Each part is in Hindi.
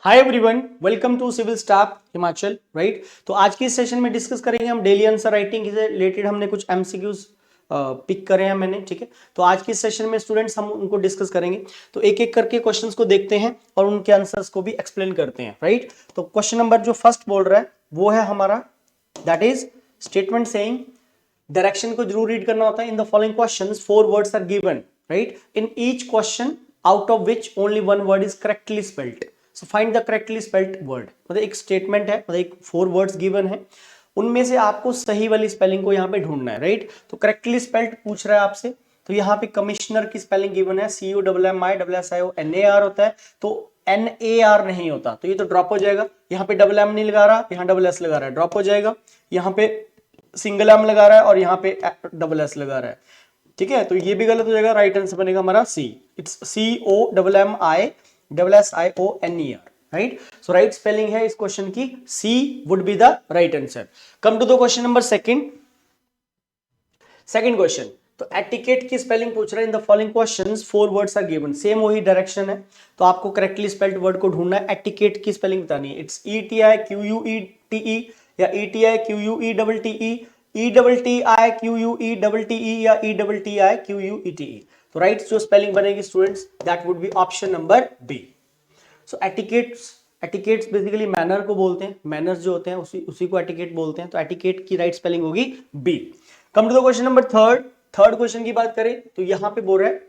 Hi everyone, welcome to civil staff Himachal. Right, तो आज की इस सेशन में डिस्कस करेंगे हम डेली आंसर राइटिंग से रिलेटेड। हमने कुछ एमसीक्यूज पिक करे हैं मैंने, ठीक है। तो आज की सेशन में स्टूडेंट्स हम उनको डिस्कस करेंगे, तो एक एक करके क्वेश्चंस को देखते हैं और उनके आंसर्स को भी एक्सप्लेन करते हैं। राइट, तो क्वेश्चन नंबर जो फर्स्ट बोल रहा है वो है हमारा, that is statement saying, direction को जरूर रीड करना होता है। In the following questions 4 words are given, right, in each question out of which only one word is correctly spelled. So find the correctly spelled word. मतलब एक स्टेटमेंट है, मतलब एक 4 वर्ड्स गिवन है, उनमें से आपको सही वाली स्पेलिंग को यहाँ पे ढूंढना है। राइट, तो करेक्टली स्पेल्ड पूछ रहा है आपसे, तो यहाँ पे कमिश्नर की स्पेलिंग गिवन है, CUMMISSIONAR होता है, तो NAR नहीं होता, तो ये तो ड्रॉप हो जाएगा। यहाँ पे डबल एम नहीं लगा रहा, यहाँ डबल एस लगा रहा है, ड्रॉप हो जाएगा। यहाँ पे सिंगल एम लगा रहा है और यहाँ पे डबल एस लगा रहा है, ठीक है, तो ये भी गलत हो जाएगा। राइट आंसर बनेगा हमारा C, it's COMMISSIONER। Right, so right spelling है इस क्वेश्चन की C would be the right answer. Come to the question number second question. तो एटिकेट की स्पेलिंग पूछ रहा है। In the following questions 4 words are given, same वही डायरेक्शन है, तो आपको करेक्टली स्पेल्ड वर्ड को ढूंढना है। एटिकेट की स्पेलिंग बतानी है, इट्स ETIQUETE या ETIQUETTE, ETTIQUETTE या ETTIQUETE। तो राइट जो स्पेलिंग बनेगी students, that would be option number B. So etiquettes basically manner को बोलते हैं, मैनर्स जो होते हैं उसी को एटिकेट बोलते हैं, तो एटिकेट की राइट स्पेलिंग होगी B. Come to the question number third question की बात करें तो यहां पे बोल रहा है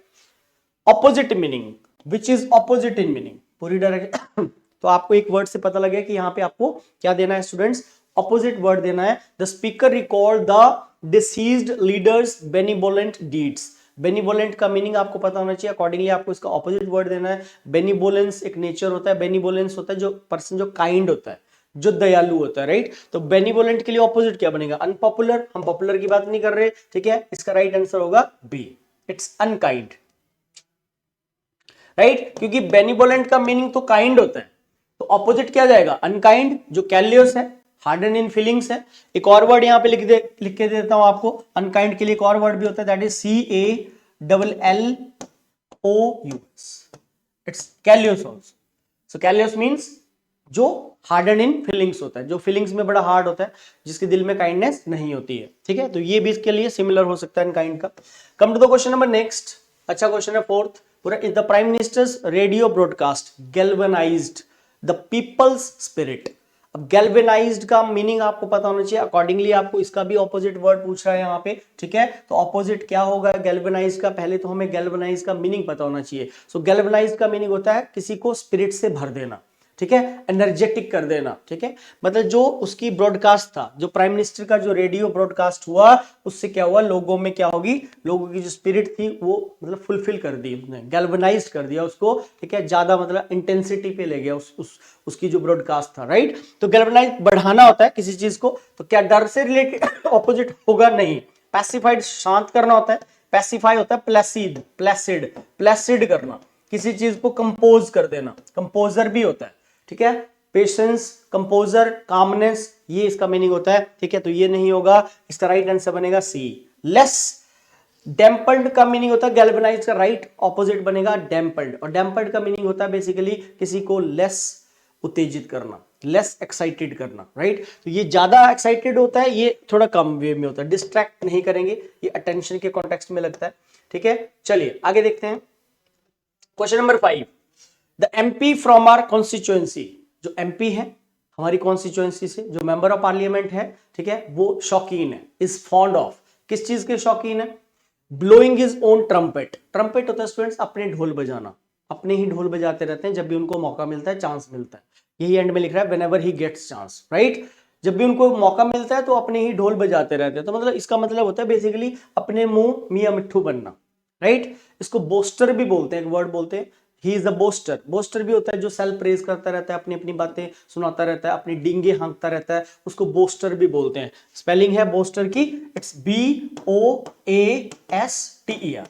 opposite meaning, which is opposite in meaning, पूरी डायरेक्शन। तो आपको एक वर्ड से पता लगे कि यहां पे आपको क्या देना है स्टूडेंट्स, ऑपोजिट वर्ड देना है। The speaker recall the deceased leaders benevolent deeds. Benevolent का मीनिंग आपको पता होना चाहिए, अकॉर्डिंगली आपको इसका ऑपोजिट वर्ड देना है। बेनिवोलेंस एक नेचर होता है, बेनिवोलेंस होता है जो पर्सन जो काइंड होता है, जो दयालु होता है। राइट, तो बेनिवोलेंट के लिए ऑपोजिट क्या बनेगा, अनपॉपुलर। हम पॉपुलर की बात नहीं कर रहे, ठीक है, इसका राइट आंसर होगा बी, इट्स अनकाइंड। राइट, क्योंकि बेनिवोलेंट का मीनिंग तो काइंड होता है, तो ऑपोजिट क्या जाएगा, अनकाइंड, जो कैलियस है, हार्डन इन फीलिंग्स है। एक और वर्ड यहां पे लिख के देता हूं आपको, अनकाइंड के लिए एक और वर्ड भी होता है, that is CALLOUS, it's callous also. So callous means जो हार्डन इन फीलिंग्स होता है, जो फीलिंग्स में बड़ा हार्ड होता है, जिसके दिल में काइंडनेस नहीं होती है, ठीक है, तो ये भी इसके लिए सिमिलर हो सकता है अनकाइंड का। Come to the question number next, अच्छा क्वेश्चन है फोर्थ, पूरा is the prime minister's radio broadcast galvanized the people's spirit. अब गैल्वेनाइज्ड का मीनिंग आपको पता होना चाहिए, अकॉर्डिंगली आपको इसका भी ऑपोजिट वर्ड पूछ रहा है यहाँ पे, ठीक है, तो ऑपोजिट क्या होगा गैल्वेनाइज्ड का, पहले तो हमें गैल्वेनाइज्ड का मीनिंग पता होना चाहिए। सो गैल्वेनाइज्ड का मीनिंग होता है किसी को स्पिरिट से भर देना, ठीक है, एनर्जेटिक कर देना, ठीक है, मतलब जो उसकी ब्रॉडकास्ट था, जो प्राइम मिनिस्टर का जो रेडियो ब्रॉडकास्ट हुआ, उससे क्या हुआ, लोगों में क्या होगी, लोगों की जो स्पिरिट थी वो मतलब फुलफिल कर दी उसने, गैल्वेनाइज्ड कर दिया उसको, ठीक है, ज्यादा मतलब इंटेंसिटी पे ले गया उसकी जो ब्रॉडकास्ट था। राइट, तो गैल्वेनाइज बढ़ाना होता है किसी चीज को, तो क्या डर से रिलेटेड ऑपोजिट होगा, नहीं। पैसिफाइड शांत करना होता है, पैसिफाई होता है प्लेसिड करना, किसी चीज को कंपोज कर देना, कंपोजर भी होता है, ठीक है, पेशेंस, कंपोजर, कामनेस, ये इसका मीनिंग होता है, ठीक है, तो ये नहीं होगा, इसका राइट आंसर बनेगा सी। लेस डैम्पर्ड का मीनिंग होता है गैल्वेनाइज का, राइट ऑपोजिट बनेगा डैम्पर्ड, और डैम्पर्ड का मीनिंग होता है बेसिकली किसी को लेस उत्तेजित करना, लेस एक्साइटेड करना। राइट, तो ये ज्यादा एक्साइटेड होता है, ये थोड़ा कम वे में होता है, डिस्ट्रैक्ट नहीं करेंगे, ये अटेंशन के कॉन्टेक्स्ट में लगता है, ठीक है। चलिए आगे देखते हैं question number 5। The MP from our constituency, जो MP है हमारी कॉन्स्टिट्यूएंसी से, जो मेंबर ऑफ पार्लियामेंट है, ठीक है, वो शौकीन है, इज फॉन्ड ऑफ, किस चीज के शौकीन है, blowing his own trumpet. Trumpet होता है स्टूडेंट्स अपने ढोल बजाना, अपने ही ढोल बजाते रहते हैं जब भी उनको मौका मिलता है, चांस मिलता है, यही एंड में लिख रहा है, whenever he gets chance. Right, जब भी उनको मौका मिलता है तो अपने ही ढोल बजाते रहते हैं, तो मतलब इसका मतलब होता है बेसिकली अपने मुंह मियां मिट्ठू बनना। राइट, इसको बोस्टर भी बोलते हैं, एक वर्ड बोलते हैं, he is a booster. Booster भी होता है जो सेल्फ प्रेज करता रहता है, अपनी अपनी बातें सुनाता रहता है, अपनी डींगे हाँकता रहता है, उसको बोस्टर भी बोलते हैं। स्पेलिंग है बोस्टर की, इट्स BOASTER।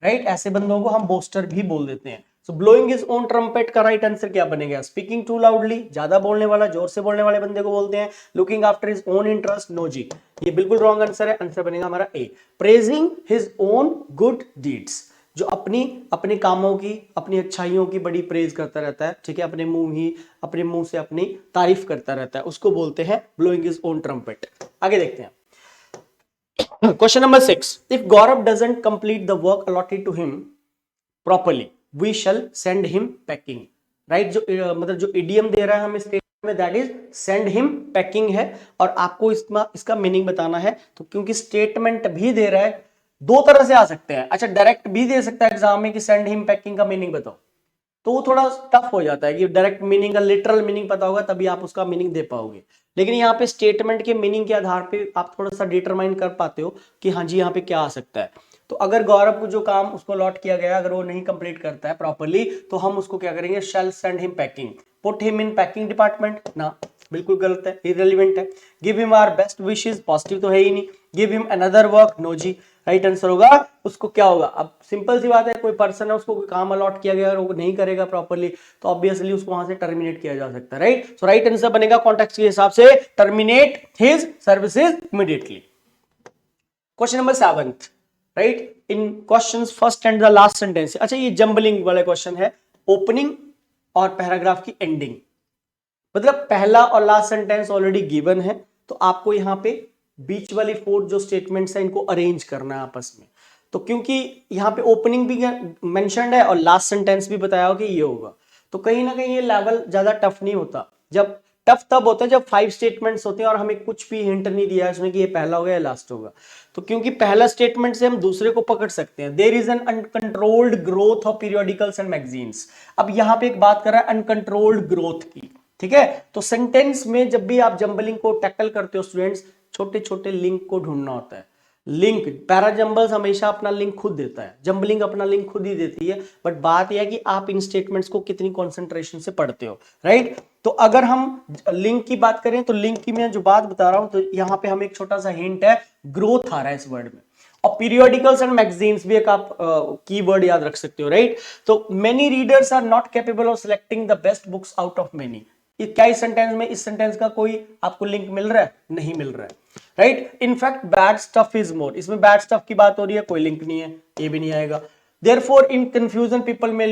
राइट, ऐसे बंदों को हम बोस्टर भी बोल देते हैं। सो ब्लोइंग हिज ओन ट्रम्पेट का राइट आंसर क्या बनेगा, स्पीकिंग टू लाउडली, ज्यादा बोलने वाला, जोर से बोलने वाले बंदे को बोलते हैं। Looking after his own interest, no जी, ये बिल्कुल रॉन्ग आंसर है, आंसर बनेगा हमारा A. Praising his own good deeds, जो अपनी अपने कामों की अपनी अच्छाइयों की बड़ी प्रेज करता रहता है, ठीक है, अपने मुंह से अपनी तारीफ करता रहता है, उसको बोलते हैं ब्लोइंग हिज ओन ट्रम्पेट। आगे देखते हैं question number 6, if Gaurav doesn't complete the work allotted to him properly we shall send him packing. Right, जो मतलब जो इडियम दे रहा है हमें स्टेटमेंट में, that is send him packing है, और आपको इसका मीनिंग बताना है। तो क्योंकि स्टेटमेंट भी दे रहा है, दो तरह से आ सकते हैं। अच्छा, डायरेक्ट भी दे सकता है एग्जाम में कि सेंड हिम पैकिंग का मीनिंग बताओ, तो वो थोड़ा टफ हो जाता है कि डायरेक्ट मीनिंग का लिटरल मीनिंग पता होगा तभी आप उसका मीनिंग दे पाओगे। लेकिन यहाँ पे स्टेटमेंट के मीनिंग के आधार पे आप थोड़ा सा डिटरमाइन कर पाते हो कि हाँ जी यहाँ पे क्या आ सकता है। तो अगर गौरव को जो काम उसको अलॉट किया गया अगर वो नहीं कंप्लीट करता है प्रॉपर्ली, तो हम उसको क्या करेंगे, shall send him packing, put him in packing department ना, बिल्कुल गलत है, इररिलेवेंट है। Give him our best wishes, positive तो है ही नहीं। Give him another work, no जी, राइट आंसर होगा उसको क्या होगा। अब सिंपल सी बात है, कोई पर्सन है उसको कोई काम अलॉट किया गया और वो नहीं करेगा प्रॉपर्ली, तो ऑब्वियसली उसको वहां से टर्मिनेट किया जा सकता है, राइट। सो राइट आंसर बनेगा कॉन्टेक्स्ट के हिसाब से terminate his services immediately. Question number 7, right, in questions first and the last sentence. अच्छा, ये जंबलिंग वाला क्वेश्चन है, ओपनिंग और पैराग्राफ की एंडिंग, मतलब पहला और लास्ट सेंटेंस ऑलरेडी गिवन है, तो आपको यहां पे बीच वाली 4 जो स्टेटमेंट्स हैं इनको अरेंज करना है आपस में। तो क्योंकि यहाँ पे ओपनिंग भी मेंशन्ड है और लास्ट सेंटेंस भी बताया हो कि ये होगा, तो कहीं ना कहीं ये लेवल ज्यादा टफ नहीं होता। जब टफ तब होता है जब 5 स्टेटमेंट्स होते हैं और हमें कुछ भी हिंट नहीं दिया है उसमें कि ये पहला होगा या लास्ट होगा। तो क्योंकि पहला स्टेटमेंट से हम दूसरे को पकड़ सकते हैं, there is an uncontrolled growth of periodicals and magazines. अब यहाँ पे एक बात कर रहा है अनकंट्रोल्ड ग्रोथ की, ठीक है। तो सेंटेंस में जब भी आप जंबलिंग को टैकल करते हो स्टूडेंट्स, छोटे छोटे लिंक को ढूंढना होता है। लिंक, पैराजंबल्स हमेशा अपना लिंक खुद देता है, जंबलिंग अपना लिंक खुद ही देती है, बट बात यह है कि आप इन स्टेटमेंट्स को कितनी कंसंट्रेशन से पढ़ते हो, राइट। तो अगर हम लिंक की बात करें तो लिंक की मैं जो बात बता रहा हूं, तो यहां पे हमें एक छोटा सा हिंट है, ग्रोथ आ रहा है इस वर्ड में। और पीरियोडिकल्स एंड मैगजीन्स भी एक आप कीवर्ड याद रख सकते हो, राइट। तो many readers are not capable of selecting the best books out of many. क्या इस सेंटेंस में, इस सेंटेंस का कोई आपको लिंक मिल रहा है? नहीं मिल रहा है, right. In fact bad stuff is मोर, इसमें बैड स्टफ की बात हो रही है, कोई लिंक नहीं है, ये भी नहीं आएगा। देयरफॉर इन कंफ्यूजन पीपल में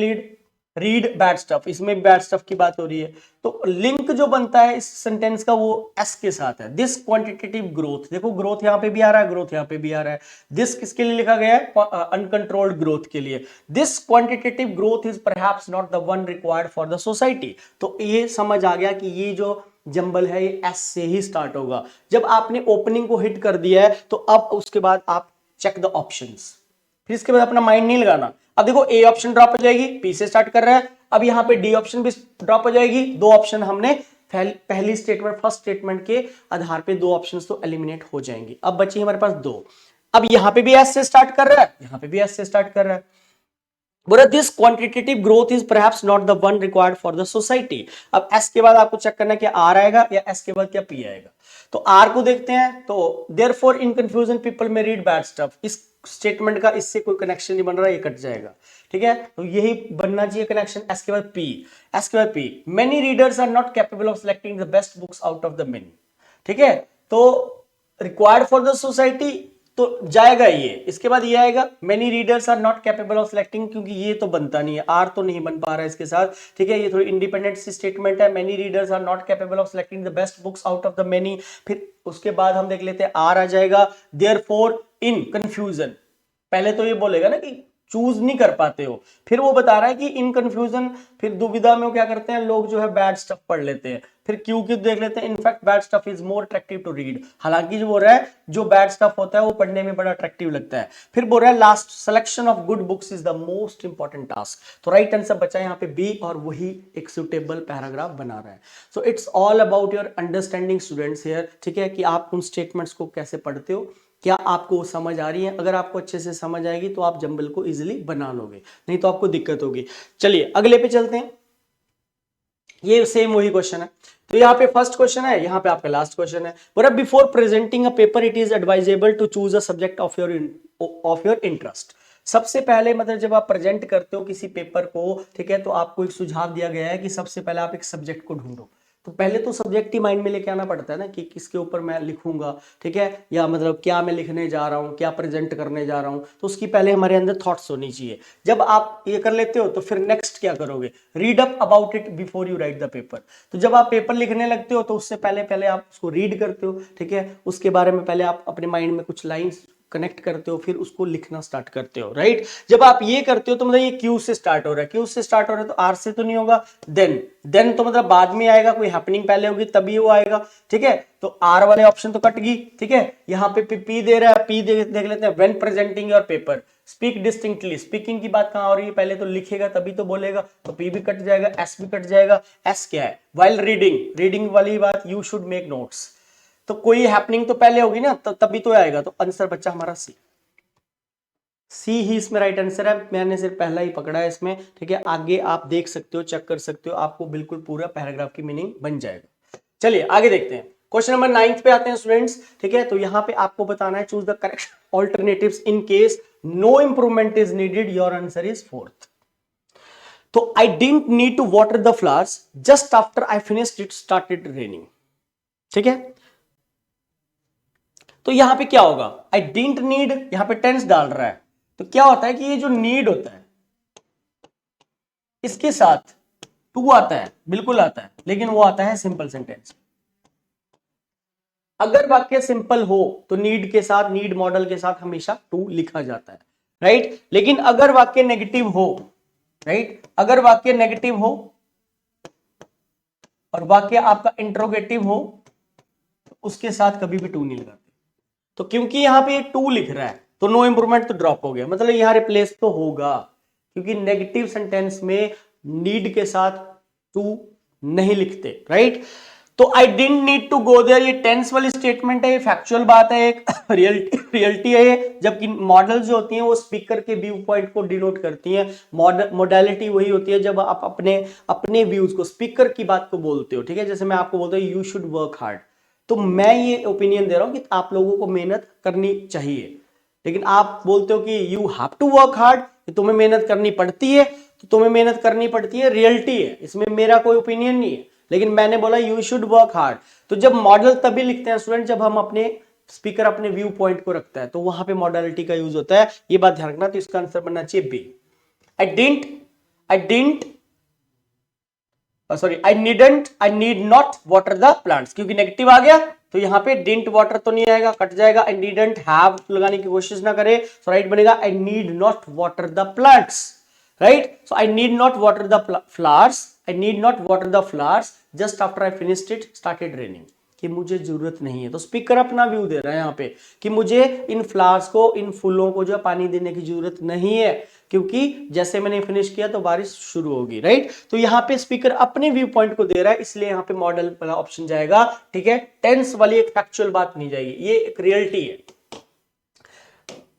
रीड बैड स्टफ, इसमें बैड स्टफ की बात हो रही है। तो लिंक जो बनता है इस सेंटेंस का वो एस के साथ है। दिस क्वांटिटेटिव ग्रोथ, देखो ग्रोथ यहां पे भी आ रहा है, ग्रोथ यहां पे भी आ रहा है। दिस किसके लिए लिखा गया है? अनकंट्रोल्ड ग्रोथ के लिए। This quantitative growth is perhaps not the one required for the society. तो ये समझ आ गया कि ये जो जंबल है ये एस से ही स्टार्ट होगा। जब आपने ओपनिंग को हिट कर दिया है तो अब उसके बाद आप चेक द ऑप्शंस, फिर इसके बाद अपना माइंड नहीं लगाना। अब देखो ए ऑप्शन ड्रॉप हो जाएगी, पी से स्टार्ट कर रहा है, अब यहां पे डी ऑप्शन भी ड्रॉप हो जाएगी। 2 ऑप्शन हमने पहली स्टेटमेंट फर्स्ट स्टेटमेंट के आधार पे 2 ऑप्शंस तो एलिमिनेट हो जाएंगे। अब बची हमारे पास 2। अब यहां पे भी एस से स्टार्ट कर रहा है, यहां पे भी एस से स्टार्ट कर रहा है। बोला this quantitative growth is perhaps not the one required for the society. अब एस के बाद आपको चेक करना है कि आर आएगा या एस के बाद क्या पी आएगा। तो आर को देखते हैं, तो देयरफॉर इन कंफ्यूजन पीपल में रीड बैड स्टफ, इस स्टेटमेंट का इससे कोई कनेक्शन नहीं बन रहा, ये कट जाएगा, ठीक है। तो यही बनना चाहिए कनेक्शन। एस के बाद पी, एस के बाद P, many readers are not capable of selecting the best books out of the many, ठीक है। तो रिक्वायर्ड फॉर द सोसाइटी तो जाएगा ये, इसके बाद ये आएगा many readers are not capable of selecting, क्योंकि ये तो बनता नहीं है, आर तो नहीं बन पा रहा है इसके साथ, ठीक है। ये थोड़ी इंडिपेंडेंट सी स्टेटमेंट है, many readers are not capable of selecting the best books out of the many. फिर उसके बाद हम देख लेते हैं आर आ जाएगा, देयरफॉर इन कंफ्यूजन, पहले तो ये बोलेगा ना कि चूज नहीं कर पाते हो, फिर वो बता रहा है कि इन कंफ्यूजन, फिर दुविधा में क्या करते हैं लोग जो है बैड स्टफ पढ़ लेते हैं, फिर क्यों क्यों देख लेते हैं। In fact bad stuff is more attractive to read, हालांकि जो बोल रहा है जो बैड स्टफ होता है वो पढ़ने में बड़ा अट्रैक्टिव लगता है। फिर बोल रहा है last selection of good books is the most important task. तो राइट आंसर बचा यहाँ पे बी, और वही एक सुटेबल पैराग्राफ बना रहा है। So it's all about your understanding students here, ठीक है, कि आप उन स्टेटमेंट्स को कैसे पढ़ते हो, क्या आपको समझ आ रही है। अगर आपको अच्छे से समझ आएगी तो आप जंबल को इजीली बना लोगे, नहीं तो आपको दिक्कत होगी। चलिए अगले पे चलते हैं, ये सेम वही क्वेश्चन है। तो यहाँ पे फर्स्ट क्वेश्चन है, यहाँ पे आपका लास्ट क्वेश्चन है। But before presenting a paper it is advisable to choose a subject of your interest. सबसे पहले मतलब जब आप प्रेजेंट करते हो किसी पेपर को, ठीक है, तो आपको एक सुझाव दिया गया है कि सबसे पहले आप एक सब्जेक्ट को ढूंढो। तो पहले तो सब्जेक्ट ही माइंड में लेके आना पड़ता है ना कि किसके ऊपर मैं लिखूंगा, ठीक है, या मतलब क्या मैं लिखने जा रहा हूँ, क्या प्रेजेंट करने जा रहा हूँ, तो उसकी पहले हमारे अंदर थॉट्स होनी चाहिए। जब आप ये कर लेते हो तो फिर नेक्स्ट क्या करोगे, read up about it before you right the paper. तो जब आप पेपर लिखने लगते हो तो उससे पहले पहले आप उसको रीड करते हो, ठीक है, उसके बारे में पहले आप अपने माइंड में कुछ लाइंस कनेक्ट करते हो, फिर उसको लिखना स्टार्ट करते हो, राइट। जब आप ये करते हो तो मतलब ये क्यू से स्टार्ट हो रहा है, क्यू से स्टार्ट हो रहा है तो आर से तो नहीं होगा, देन तो मतलब बाद में आएगा, कोई हैपनिंग पहले होगी तभी वो आएगा, ठीक है। तो आर वाले ऑप्शन तो कट गई, ठीक है। यहाँ पे पी दे रहा है, पी देख लेते हैं, when presenting your paper speak distinctly, speaking की बात कहां हो रही है, पहले तो लिखेगा तभी तो बोलेगा, तो पी भी कट जाएगा, एस भी कट जाएगा। एस क्या है, वाइल रीडिंग, रीडिंग वाली बात, यू शुड मेक नोट्स, तो कोई हैपनिंग तो पहले होगी ना, तभी तो आएगा, तो आंसर बच्चा हमारा सी, सी ही इसमें राइट आंसर है। मैंने सिर्फ पहला ही पकड़ा है इसमें, ठीक है। आगे आप देख सकते हो, चेक कर सकते हो, आपको बिल्कुल पूरा पैराग्राफ की मीनिंग बन जाएगा। चलिए आगे देखते हैं, क्वेश्चन नंबर 9 पे आते हैं स्टूडेंट्स, ठीक है। तो यहां पे आपको बताना है choose the correct alternatives in case no improvement is needed, your answer is fourth. तो I didn't need to water the flowers just after I finished it started raining, ठीक है। तो यहां पे क्या होगा, आई डिडंट नीड, यहां पे टेंस डाल रहा है, तो क्या होता है कि ये जो नीड होता है इसके साथ टू आता है, बिल्कुल आता है, लेकिन वो आता है सिंपल सेंटेंस। अगर वाक्य सिंपल हो तो नीड के साथ, नीड मॉडल के साथ हमेशा टू लिखा जाता है, राइट। लेकिन अगर वाक्य नेगेटिव हो, राइट, अगर वाक्य नेगेटिव हो और वाक्य आपका इंट्रोगेटिव हो तो उसके साथ कभी भी टू नहीं लगाते। तो क्योंकि यहां पे टू लिख रहा है तो नो इंप्रूवमेंट तो ड्रॉप हो गया, मतलब यहां रिप्लेस तो होगा, क्योंकि नेगेटिव सेंटेंस में नीड के साथ टू नहीं लिखते, राइट। तो I didn't need to go there, ये टेंस वाली स्टेटमेंट है, ये फैक्चुअल बात है, एक रियलिटी है ये। जबकि मॉडल जो होती हैं वो स्पीकर के व्यू पॉइंट को डिनोट करती हैं, मॉडलिटी वही होती है जब आप अपने अपने व्यूज को, स्पीकर की बात को बोलते हो, ठीक है। जैसे मैं आपको बोलता हूं यू शुड वर्क हार्ड, तो मैं ये ओपिनियन दे रहा हूं कि आप लोगों को मेहनत करनी चाहिए, लेकिन आप बोलते हो कि you have to work hard, तुम्हें मेहनत करनी पड़ती है, तो तुम्हें मेहनत करनी पड़ती है, रियलिटी है, इसमें मेरा कोई ओपिनियन नहीं है, लेकिन मैंने बोला यू शुड वर्क हार्ड। तो जब मॉडल तभी लिखते हैं स्टूडेंट जब हम अपने स्पीकर अपने व्यू पॉइंट को रखता है, तो वहां पे मॉडलिटी का यूज होता है, ये बात ध्यान रखना। तो इसका आंसर बनना चाहिए B, I didn't sorry I need not water the plants, क्योंकि नेगेटिव आ गया तो यहां पे डिडंट वाटर तो नहीं आएगा, कट जाएगा। आई नीडंट हैव लगाने की कोशिश ना करे, सो राइट बनेगा आई need not water the plants, right. So I need not water the flowers, I need not water the flowers just after I finished it started raining, कि मुझे जरूरत नहीं है। तो स्पीकर अपना व्यू दे रहा है यहाँ पे कि मुझे इन फ्लावर्स को, इन फूलों को जो पानी देने की जरूरत नहीं है, क्योंकि जैसे मैंने फिनिश किया तो बारिश शुरू होगी, राइट। तो यहाँ पे स्पीकर अपने व्यू पॉइंट को दे रहा है, इसलिए यहाँ पे मॉडल वाला ऑप्शन जाएगा, ठीक है। टेंस वाली एक फैक्चुअल बात नहीं जाएगी, ये एक रियलिटी है।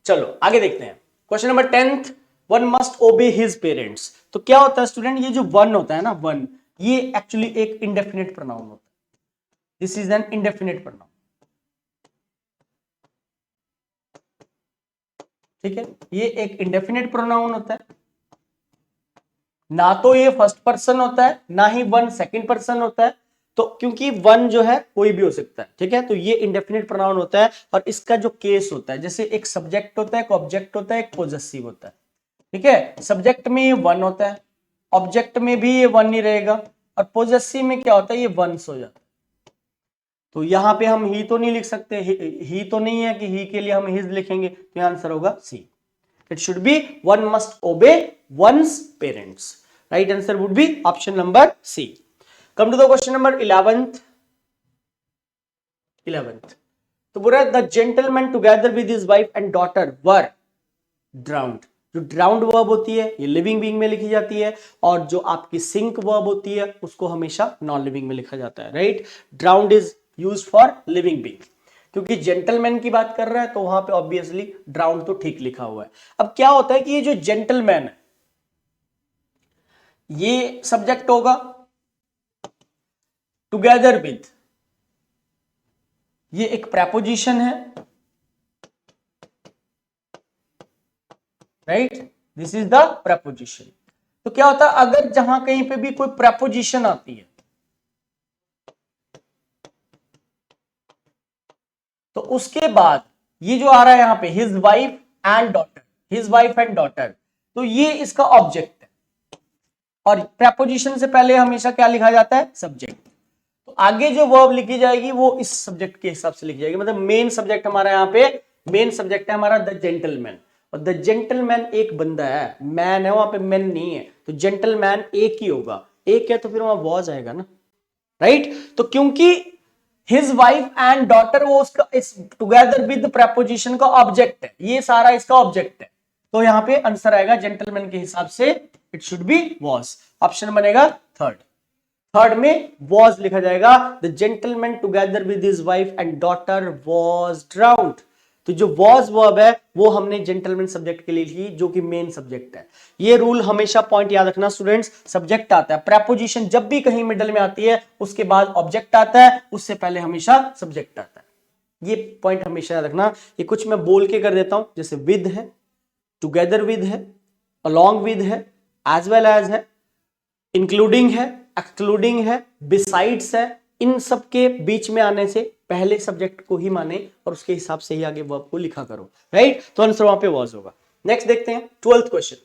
चलो आगे देखते हैं, क्वेश्चन नंबर 10, वन मस्ट ओबे हिज पेरेंट्स। तो क्या होता है स्टूडेंट, ये जो वन होता है ना, वन, ये एक्चुअली एक इंडेफिनिट प्रोनाउन होता है, this is an indefinite pronoun, ठीक है। ये एक इंडेफिनिट प्रोनाउन होता है, ना तो ये फर्स्ट पर्सन होता है, ना ही वन सेकंड पर्सन होता है, तो क्योंकि वन जो है कोई भी हो सकता है, ठीक है। तो ये इंडेफिनिट प्रोनाउन होता है, और इसका जो केस होता है, जैसे एक सब्जेक्ट होता है, एक ऑब्जेक्ट होता है, एक पोजेसिव होता है, ठीक है। सब्जेक्ट में ये वन होता है, ऑब्जेक्ट में भी ये वन ही रहेगा, और पोजेसिव में क्या होता है, ये वंस हो जाता है। तो यहां पे हम ही तो नहीं लिख सकते, ही तो नहीं है कि ही के लिए हम हिज लिखेंगे, तो आंसर होगा C, it should be one must obey once parents, right answer would be option number C. Come to the question number 11th। तो बोला the gentleman together with his wife and daughter were drowned. जो ड्राउंड वर्ब होती है ये लिविंग बीइंग में लिखी जाती है, और जो आपकी सिंक वर्ब होती है उसको हमेशा नॉन लिविंग में लिखा जाता है, right. Drowned is use for living being, क्योंकि जेंटलमैन की बात कर रहा है तो वहां पे ऑब्वियसली ड्राउंड तो ठीक लिखा हुआ है। अब क्या होता है कि ये जो जेंटलमैन है ये सब्जेक्ट होगा, टुगेदर विद ये एक प्रेपोजिशन है, right, this is the preposition. तो क्या होता है अगर जहां कहीं पे भी कोई प्रेपोजिशन आती है, उसके बाद ये जो आ रहा है यहाँ पे his wife and daughter, his wife and daughter, तो ये इसका ऑब्जेक्ट है और प्रेपोजिशन से पहले हमेशा क्या लिखा जाता है, सब्जेक्ट। तो आगे जो वर्ब लिखी जाएगी वो इस सब्जेक्ट के हिसाब से लिखी जाएगी। मतलब मेन सब्जेक्ट हमारा यहाँ पे, मेन सब्जेक्ट है हमारा द जेंटलमैन, और द जेंटलमैन एक बंदा है, मैन है वहां पे, मैन नहीं है, तो जेंटलमैन एक ही होगा, एक है तो फिर वहां वॉज आएगा ना, राइट। तो क्योंकि हिज वाइफ एंड डॉटर वो उसका इस टुगेदर विद प्रेपोजिशन का ऑब्जेक्ट है, ये सारा इसका ऑब्जेक्ट है, तो यहां पे आंसर आएगा जेंटलमैन के हिसाब से it should B was. Option बनेगा थर्ड, थर्ड में वॉज लिखा जाएगा, the gentleman together with his wife and daughter was ड्राउन्ड। तो जो वॉज वर्ब है वो हमने जेंटलमैन सब्जेक्ट के लिए ली, जो कि मेन सब्जेक्ट है। ये रूल हमेशा पॉइंट याद रखना स्टूडेंट्स, सब्जेक्ट आता है, प्रेपोजिशन जब भी कहीं मिडल में आती है उसके बाद ऑब्जेक्ट आता है, उससे पहले हमेशा सब्जेक्ट आता है। ये पॉइंट हमेशा याद रखना। ये कुछ मैं बोल के कर देता हूं, जैसे विद है, टुगेदर विद है, अलोंग विद है, एज वेल एज है, इंक्लूडिंग है, एक्सक्लूडिंग है, बिसाइड्स है, इन सब के बीच में आने से पहले सब्जेक्ट को ही माने और उसके हिसाब से ही आगे वर्ब को लिखा करो, राइट। तो आंसर वहां पे वॉज होगा। नेक्स्ट देखते हैं 12th question.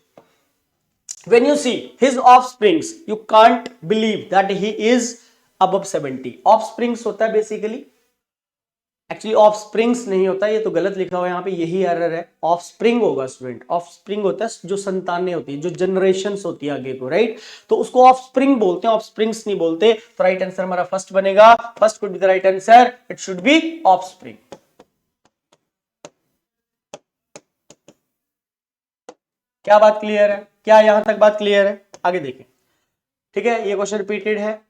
When you see his offsprings you can't believe that he is above 70। Offsprings होता है बेसिकली, एक्चुअली ऑफस्प्रिंग्स नहीं होता, ये तो गलत लिखा हुआ है यहाँ पे, यही एरर है, ऑफस्प्रिंग होगा स्टूडेंट। ऑफस्प्रिंग होता है जो संतानें होती है, जो जनरेशंस होती है आगे को, राइट। तो उसको ऑफस्प्रिंग बोलते हैं, ऑफस्प्रिंग्स नहीं बोलते। तो राइट आंसर हमारा फर्स्ट बनेगा, first could be the right answer, it should B offspring. क्या बात क्लियर है? क्या यहां तक बात क्लियर है? आगे देखें, ठीक है। ये क्वेश्चन रिपीटेड है,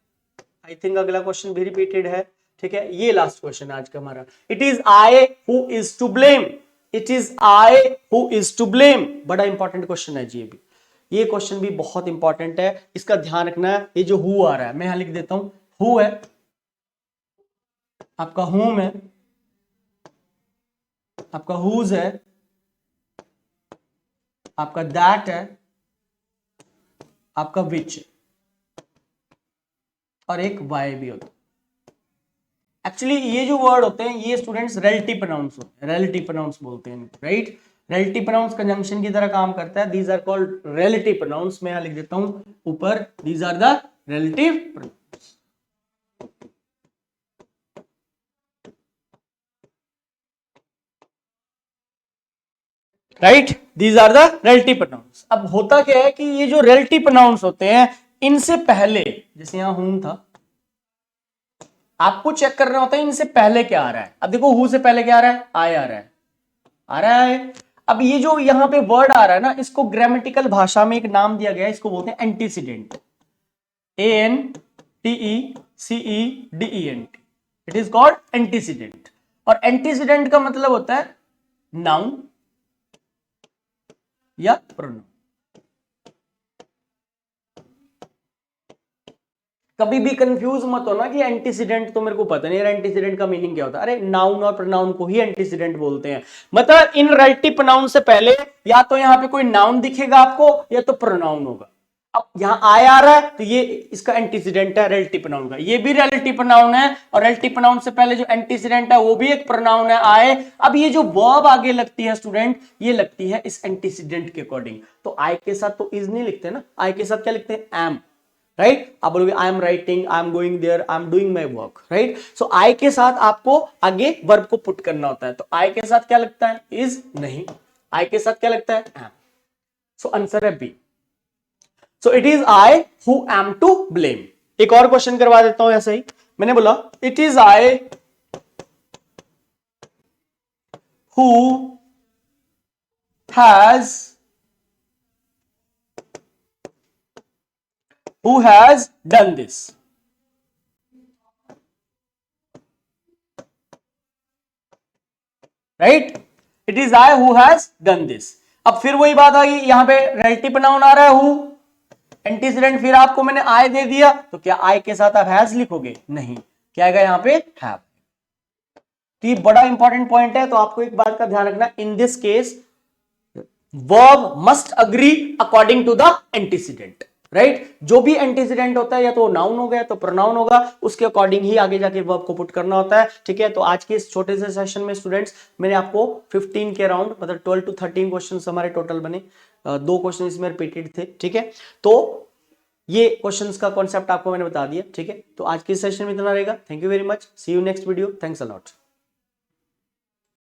आई थिंक अगला क्वेश्चन भी रिपीटेड है, ठीक है। ये लास्ट क्वेश्चन आज का हमारा, it is I who is to blame, it is I who is to blame. बड़ा इंपॉर्टेंट क्वेश्चन है जी, ये क्वेश्चन भी बहुत इंपॉर्टेंट है, इसका ध्यान रखना है। ये जो हु आ रहा है मैं यहां लिख देता हूं, हु है आपका, हुम है आपका, हुज है आपका, दैट है आपका, विच, और एक वाई भी होता है। एक्चुअली ये जो वर्ड होते हैं ये स्टूडेंट्स रिलेटिव प्रोनाउंस होते हैं, रिलेटिव प्रोनाउंस बोलते हैं, राइट। रिलेटिव प्रोनाउंस कंजंक्शन की तरह काम करता है। These are called relative pronouns. मैं यहां लिख देता हूं ऊपर, these are the relative pronouns, right. These are the relative pronouns. अब होता क्या है कि ये जो रिलेटिव प्रोनाउंस होते हैं इनसे पहले, जैसे यहां हूं था, आपको चेक करना होता है इनसे पहले क्या आ रहा है। अब देखो हु से पहले क्या आ रहा है, आई आ रहा है, आ रहा है। अब ये जो यहां पे वर्ड आ रहा है ना, इसको ग्रामेटिकल भाषा में एक नाम दिया गया है, इसको बोलते हैं antecedent, ANTECEDENT। It is called antecedent. और एंटीसीडेंट का मतलब होता है नाउन या प्रोनाउन। कभी भी कंफ्यूज मत हो ना कि एंटीसीडेंट तो मेरे को पता नहीं, एंटीसीडेंट का मीनिंग क्या होता है। अरे नाउन और प्रोनाउन को ही एंटीसीडेंट बोलते हैं। मतलब इन रिलेटिव प्रोनाउन से पहले या तो यहाँ पे कोई नाउन दिखेगा आपको या तो प्रोनाउन होगा। अब यहाँ आय आ रहा है तो ये इसका एंटीसीडेंट है रिलेटिव प्रोनाउन का, ये भी रिलेटिव प्रोनाउन है, और रिलेटिव प्रोनाउन से पहले जो एंटीसीडेंट है वो भी एक प्रोनाउन है, आय। अब ये जो वर्ब आगे लगती है स्टूडेंट, ये लगती है इस एंटीसीडेंट के अकॉर्डिंग। तो आय के साथ तो इज नहीं लिखते ना, आय के साथ क्या लिखते हैं, एम, राइट। आप बोलोगे I am writing, I am going there, I am doing my work, right. So I के साथ आपको आगे वर्ब को पुट करना होता है। तो आई के साथ क्या लगता है, इज नहीं, आई के साथ क्या लगता है, एम। सो आंसर है B. So it is I who am to blame. एक और क्वेश्चन करवा देता हूं ऐसे ही, मैंने बोला it is I who has done this, right? It is I who has done this। अब फिर वही बात आ गई, यहां पे रिलेटिव प्रोनाउन आ रहा है हु, एंटीसीडेंट, फिर आपको मैंने आई दे दिया, तो क्या आई के साथ आप हैज लिखोगे, नहीं, क्या आएगा यहाँ पे, हैव। तो ये बड़ा इंपॉर्टेंट पॉइंट है। तो आपको एक बात का ध्यान रखना, in this case verb must agree according to the antecedent. Right जो भी एंटीसीडेंट होता है या तो नाउन हो गया तो प्रोनाउन होगा, उसके अकॉर्डिंग ही आगे जाके वर्ब को पुट करना होता है। ठीक है, तो आज के इस छोटे से सेशन में स्टूडेंट्स मैंने आपको 15 के अराउंड मतलब 12 to 13 क्वेश्चंस हमारे टोटल बने, 2 क्वेश्चन इसमें रिपीटेड थे। ठीक है, तो ये क्वेश्चंस का कॉन्सेप्ट आपको मैंने बता दिया। ठीक है, तो आज के सेशन में इतना रहेगा। Thank you very much, see you next video, thanks a lot.